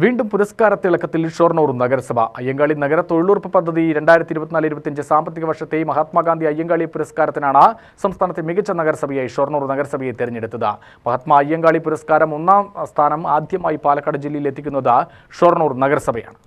വീണ്ടും പുരസ്കാരത്തിളക്കത്തിൽ ഷൊർണൂർ നഗരസഭ അയ്യങ്കാളി നഗര തൊഴിലുറപ്പ് പദ്ധതി 2024-25 സാമ്പത്തിക വർഷത്തെ മഹാത്മാഗാന്ധി അയ്യങ്കാളി പുരസ്കാരത്തിനാണ് സംസ്ഥാനത്തെ മികച്ച നഗരസഭയായി ഷൊർണൂർ നഗരസഭയെ തെരഞ്ഞെടുത്തത്. മഹാത്മാ അയ്യങ്കാളി പുരസ്കാരം 1ാം സ്ഥാനം ആദ്യമായി പാലക്കാട് ജില്ലയിൽ എത്തിക്കുന്നത് ഷൊർണൂർ നഗരസഭയാണ്.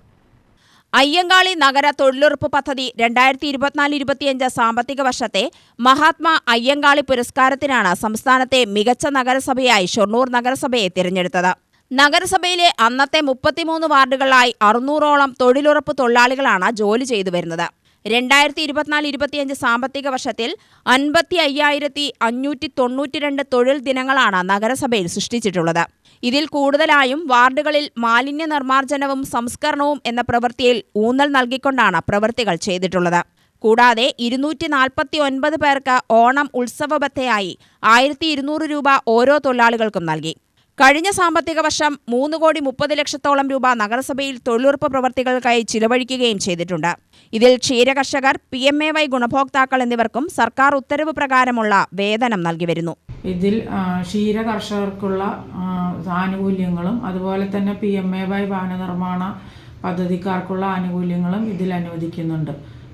അയ്യങ്കാളി നഗര തൊഴിലുറപ്പ് പദ്ധതി 2024-25 സാമ്പത്തിക വർഷത്തെ മഹാത്മാ അയ്യങ്കാളി പുരസ്കാരത്തിനാണ് സംസ്ഥാനത്തെ മികച്ച നഗരസഭയായി ഷൊർണൂർ നഗരസഭയെ തിരഞ്ഞെടുത്തത്. നഗരസഭയിലെ അന്നത്തെ 33 വാർഡുകളിലായി 600ഓളം തൊഴിലുറപ്പ് തൊഴിലാളികളാണ് ജോലി ചെയ്തു വരുന്നത്. 2024-25 സാമ്പത്തിക വർഷത്തിൽ 55,592 തൊഴിൽ ദിനങ്ങളാണ് നഗരസഭയിൽ സൃഷ്ടിച്ചിട്ടുള്ളത്. ഇതിൽ കൂടുതലായും വാർഡുകളിൽ മാലിന്യ നിർമ്മാർജ്ജനവും സംസ്കരണവും എന്ന പ്രവൃത്തിയിൽ ഊന്നൽ നൽകിക്കൊണ്ടാണ് പ്രവൃത്തികൾ ചെയ്തിട്ടുള്ളത്. കൂടാതെ 249 പേർക്ക് ഓണം ഉത്സവബത്തയായി 1,200 രൂപ ഓരോ തൊഴിലാളികൾക്കും നൽകി. കഴിഞ്ഞ സാമ്പത്തിക വർഷം 3,30 ലക്ഷത്തോളം രൂപ നഗരസഭയിൽ തൊഴിലുറപ്പ് പ്രവർത്തികൾക്കായി ചിലവഴിക്കുകയും ചെയ്തിട്ടുണ്ട്. ഇതിൽ ക്ഷീരകർഷകർ, PMAY ഗുണഭോക്താക്കൾ എന്നിവർക്കും സർക്കാർ ഉത്തരവ് പ്രകാരമുള്ള വേതനം നൽകി വരുന്നു. ഇതിൽ ക്ഷീരകർഷകർക്കുള്ള ആനുകൂല്യങ്ങളും അതുപോലെ തന്നെ PMAY ഭവന നിർമ്മാണ പദ്ധതിക്കാർക്കുള്ള ആനുകൂല്യങ്ങളും ഇതിൽ അനുവദിക്കുന്നുണ്ട്.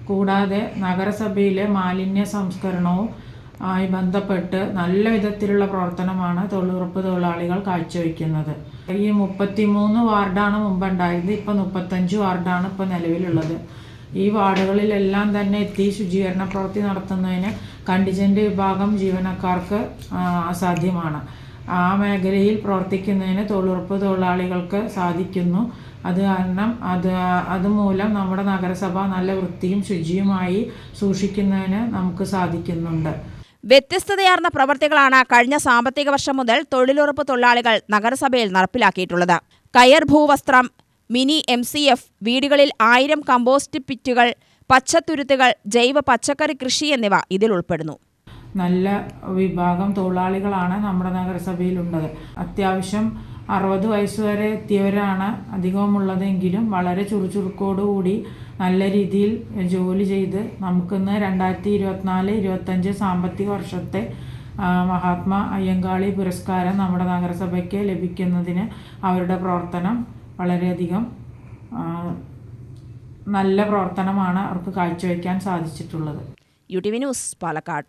കൂടാതെ നഗരസഭയിലെ മാലിന്യ സംസ്കരണവും ആയി ബന്ധപ്പെട്ട് നല്ല വിധത്തിലുള്ള പ്രവർത്തനമാണ് തൊഴിലുറപ്പ് തൊഴിലാളികൾ കാഴ്ചവെക്കുന്നത്. ഈ 33 വാർഡാണ് മുമ്പുണ്ടായിരുന്നത്. ഇപ്പോൾ 35 വാർഡാണ് ഇപ്പോൾ നിലവിലുള്ളത്. ഈ വാർഡുകളിലെല്ലാം തന്നെ എത്തി ശുചീകരണ പ്രവൃത്തി നടത്തുന്നതിന് കണ്ടിജന്റ് വിഭാഗം ജീവനക്കാർക്ക് അസാധ്യമാണ്. ആ മേഖലയിൽ പ്രവർത്തിക്കുന്നതിന് തൊഴിലുറപ്പ് തൊഴിലാളികൾക്ക് സാധിക്കുന്നു. അത് കാരണം അതുമൂലം നമ്മുടെ നഗരസഭ നല്ല വൃത്തിയും ശുചിയുമായി സൂക്ഷിക്കുന്നതിന് നമുക്ക് സാധിക്കുന്നുണ്ട്. വ്യത്യസ്തതയാർന്ന പ്രവർത്തികളാണ് കഴിഞ്ഞ സാമ്പത്തിക വർഷം മുതൽ തൊഴിലുറപ്പ് തൊഴിലാളികൾ നഗരസഭയിൽ നടപ്പിലാക്കിയിട്ടുള്ളത്. കയർ ഭൂവസ്ത്രം, മിനി MCF, വീടുകളിൽ 1000 കമ്പോസ്റ്റ് പിറ്റുകൾ, പച്ചത്തുരുത്തുകൾ, ജൈവ പച്ചക്കറി കൃഷി എന്നിവ ഇതിൽ ഉൾപ്പെടുന്നു. നല്ല വിഭാഗം തൊഴിലാളികളാണ് നമ്മുടെ നഗരസഭയിലുള്ളത്. അത്യാവശ്യം 60 വയസ്സ് വരെ എത്തിയവരാണ് അധികമുള്ളതെങ്കിലും വളരെ ചുറുചുറുക്കോടുകൂടി നല്ല രീതിയിൽ ജോലി ചെയ്ത് നമുക്കിന്ന് 2024-25 സാമ്പത്തിക വർഷത്തെ മഹാത്മാ അയ്യങ്കാളി പുരസ്കാരം നമ്മുടെ നഗരസഭയ്ക്ക് ലഭിക്കുന്നതിന് അവരുടെ പ്രവർത്തനം വളരെയധികം നല്ല പ്രവർത്തനമാണ് അവർക്ക് കാഴ്ചവെക്കാൻ സാധിച്ചിട്ടുള്ളത്. UTV news, Palakkad.